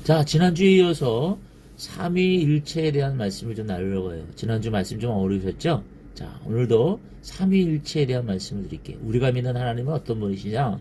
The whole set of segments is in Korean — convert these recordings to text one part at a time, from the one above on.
자, 지난주에 이어서 삼위일체에 대한 말씀을 좀 나누려고 해요. 지난주 말씀 좀 어려우셨죠? 자, 오늘도 삼위일체에 대한 말씀을 드릴게요. 우리가 믿는 하나님은 어떤 분이시냐?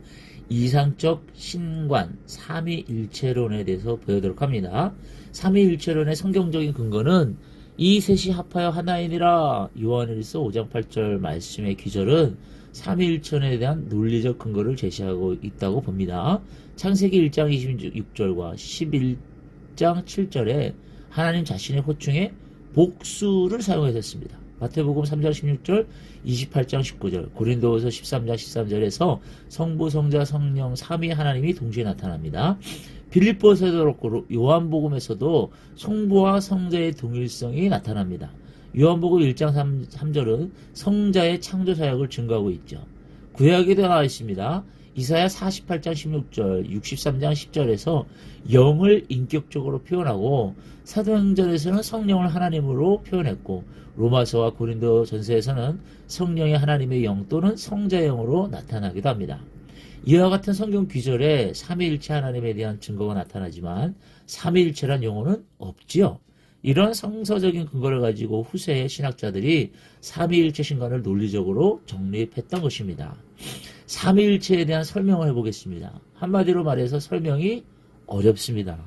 이상적 신관 삼위일체론에 대해서 보여드리도록 합니다. 삼위일체론의 성경적인 근거는 이 셋이 합하여 하나이니라. 요한일서 5장 8절 말씀의 기절은 삼위일체론에 대한 논리적 근거를 제시하고 있다고 봅니다. 창세기 1장 26절과 11장 7절에 하나님 자신의 호칭에 복수를 사용하셨습니다. 마태복음 3장 16절, 28장 19절, 고린도후서 13장 13절에서 성부, 성자, 성령, 삼위 하나님이 동시에 나타납니다. 빌립보서도 그렇고 요한복음에서도 성부와 성자의 동일성이 나타납니다. 요한복음 1장 3절은 성자의 창조 사역을 증거하고 있죠. 구약에도 나와 있습니다. 이사야 48장 16절, 63장 10절에서 영을 인격적으로 표현하고 사도행전에서는 성령을 하나님으로 표현했고 로마서와 고린도 전서에서는 성령의 하나님의 영 또는 성자의 영으로 나타나기도 합니다. 이와 같은 성경 귀절에 삼위일체 하나님에 대한 증거가 나타나지만 삼위일체란 용어는 없지요. 이런 성서적인 근거를 가지고 후세의 신학자들이 삼위일체 신관을 논리적으로 정립했던 것입니다. 삼위일체에 대한 설명을 해보겠습니다. 한마디로 말해서 설명이 어렵습니다.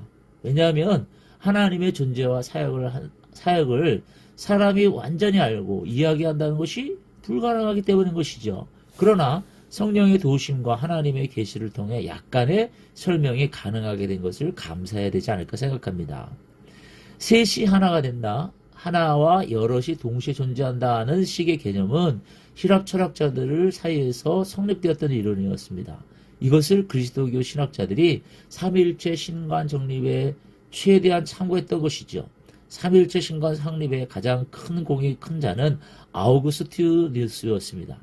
왜냐하면 하나님의 존재와 사역을 사람이 완전히 알고 이야기한다는 것이 불가능하기 때문인 것이죠. 그러나 성령의 도우심과 하나님의 계시를 통해 약간의 설명이 가능하게 된 것을 감사해야 되지 않을까 생각합니다. 셋이 하나가 된다, 하나와 여럿이 동시에 존재한다는 식의 개념은 힐랍 철학자들 사이에서 성립되었던 이론이었습니다. 이것을 그리스도교 신학자들이 삼위일체 신관 정립에 최대한 참고했던 것이죠. 삼위일체 신관 성립에 가장 큰 공이 큰 자는 아우구스티누스였습니다.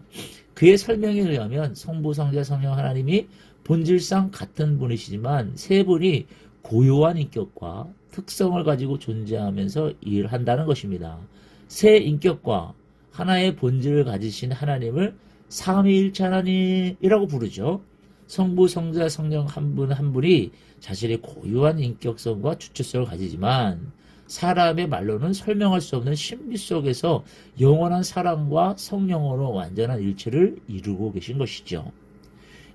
그의 설명에 의하면 성부, 성자, 성령 하나님이 본질상 같은 분이시지만 세 분이 고유한 인격과 특성을 가지고 존재하면서 일한다는 것입니다. 세 인격과 하나의 본질을 가지신 하나님을 삼위일체 하나님이라고 부르죠. 성부, 성자, 성령 한 분 한 분이 자신의 고유한 인격성과 주체성을 가지지만 사람의 말로는 설명할 수 없는 신비 속에서 영원한 사랑과 성령으로 완전한 일체를 이루고 계신 것이죠.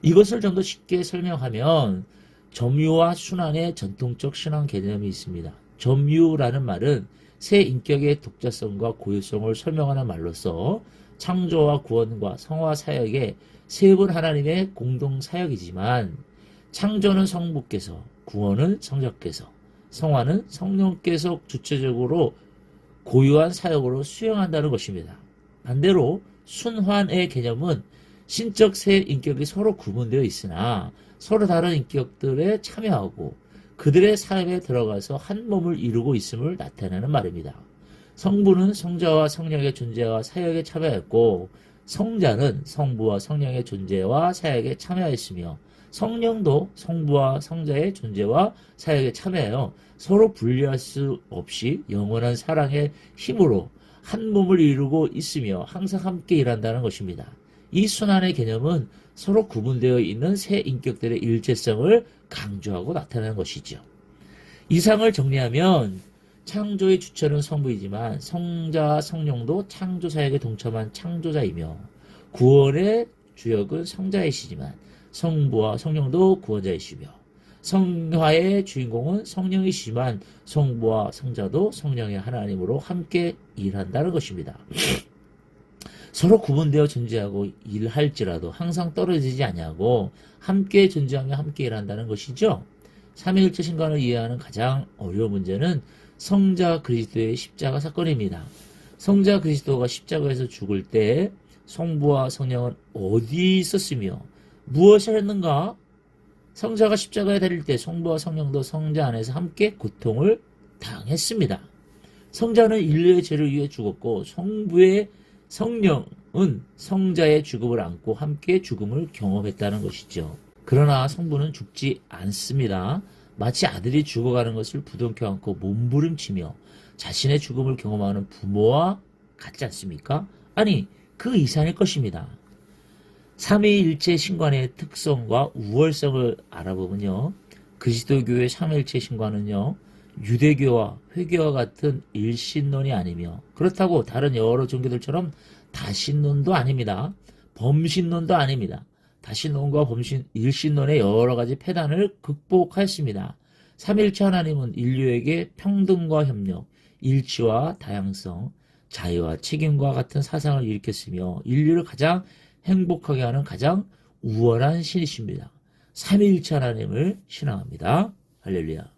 이것을 좀 더 쉽게 설명하면 점유와 순환의 전통적 신앙 개념이 있습니다. 점유라는 말은 새 인격의 독자성과 고유성을 설명하는 말로서 창조와 구원과 성화 사역의 세 분 하나님의 공동 사역이지만 창조는 성부께서, 구원은 성자께서, 성화는 성령께서 주체적으로 고유한 사역으로 수행한다는 것입니다. 반대로 순환의 개념은 신적 세 인격이 서로 구분되어 있으나 서로 다른 인격들에 참여하고 그들의 삶에 들어가서 한 몸을 이루고 있음을 나타내는 말입니다. 성부는 성자와 성령의 존재와 사역에 참여했고 성자는 성부와 성령의 존재와 사역에 참여했으며 성령도 성부와 성자의 존재와 사역에 참여하여 서로 분리할 수 없이 영원한 사랑의 힘으로 한 몸을 이루고 있으며 항상 함께 일한다는 것입니다. 이 순환의 개념은 서로 구분되어 있는 세 인격들의 일체성을 강조하고 나타내는 것이죠. 이상을 정리하면 창조의 주체는 성부이지만 성자와 성령도 창조 사역에 동참한 창조자이며 구원의 주역은 성자이시지만 성부와 성령도 구원자이시며 성화의 주인공은 성령이시지만 성부와 성자도 성령의 하나님으로 함께 일한다는 것입니다. 서로 구분되어 존재하고 일할지라도 항상 떨어지지 아니하고 함께 존재하며 함께 일한다는 것이죠. 삼위일체 신관을 이해하는 가장 어려운 문제는 성자 그리스도의 십자가 사건입니다. 성자 그리스도가 십자가에서 죽을 때 성부와 성령은 어디 있었으며 무엇을 했는가? 성자가 십자가에 달릴 때 성부와 성령도 성자 안에서 함께 고통을 당했습니다. 성자는 인류의 죄를 위해 죽었고 성부의 성령은 성자의 죽음을 안고 함께 죽음을 경험했다는 것이죠. 그러나 성부는 죽지 않습니다. 마치 아들이 죽어가는 것을 부둥켜 안고 몸부림치며 자신의 죽음을 경험하는 부모와 같지 않습니까? 아니, 그 이상일 것입니다. 삼위일체 신관의 특성과 우월성을 알아보면요. 그리스도교의 삼위일체 신관은요. 유대교와 회교와 같은 일신론이 아니며 그렇다고 다른 여러 종교들처럼 다신론도 아닙니다. 범신론도 아닙니다. 다신론과 일신론의 여러 가지 폐단을 극복하였습니다. 삼위일체 하나님은 인류에게 평등과 협력, 일치와 다양성, 자유와 책임과 같은 사상을 일으켰으며 인류를 가장 행복하게 하는 가장 우월한 신이십니다. 삼위일체 하나님을 신앙합니다. 할렐루야.